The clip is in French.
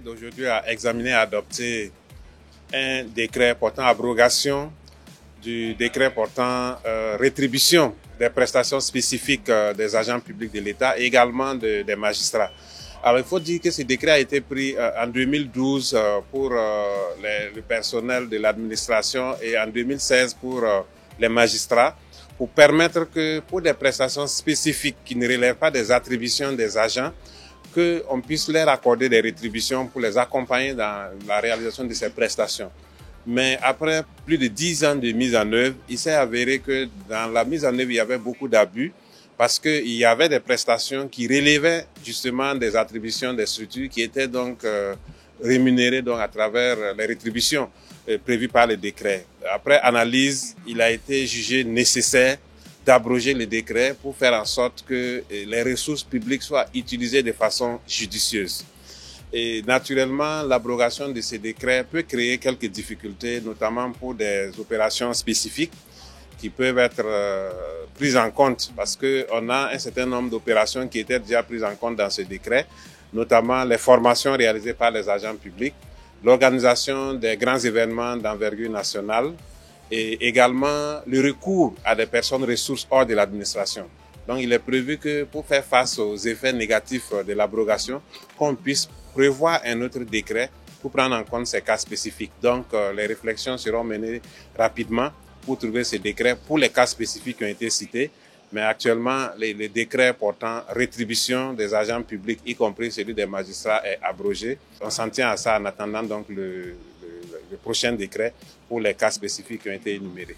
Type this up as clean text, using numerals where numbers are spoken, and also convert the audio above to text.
d'aujourd'hui a examiné et adopté un décret portant abrogation du décret portant rétribution des prestations spécifiques des agents publics de l'État et également des magistrats. Alors il faut dire que ce décret a été pris en 2012 pour le personnel de l'administration et en 2016 pour les magistrats, pour permettre que pour des prestations spécifiques qui ne relèvent pas des attributions des agents, qu'on puisse leur accorder des rétributions pour les accompagner dans la réalisation de ces prestations. Mais après plus de 10 ans de mise en œuvre, il s'est avéré que dans la mise en œuvre, il y avait beaucoup d'abus parce qu'il y avait des prestations qui relevaient justement des attributions des structures qui étaient donc rémunérées donc à travers les rétributions prévues par le décret. Après analyse, il a été jugé nécessaire d'abroger le décret pour faire en sorte que les ressources publiques soient utilisées de façon judicieuse. Et naturellement, l'abrogation de ces décrets peut créer quelques difficultés, notamment pour des opérations spécifiques qui peuvent être prises en compte parce qu'on a un certain nombre d'opérations qui étaient déjà prises en compte dans ce décret, notamment les formations réalisées par les agents publics, l'organisation des grands événements d'envergure nationale et également le recours à des personnes ressources hors de l'administration. Donc il est prévu que pour faire face aux effets négatifs de l'abrogation, qu'on puisse prévoir un autre décret pour prendre en compte ces cas spécifiques. Donc les réflexions seront menées rapidement pour trouver ces décrets pour les cas spécifiques qui ont été cités. Mais actuellement, les décrets portant rétribution des agents publics, y compris celui des magistrats, est abrogé. On s'en tient à ça en attendant donc le prochain décret pour les cas spécifiques qui ont été énumérés.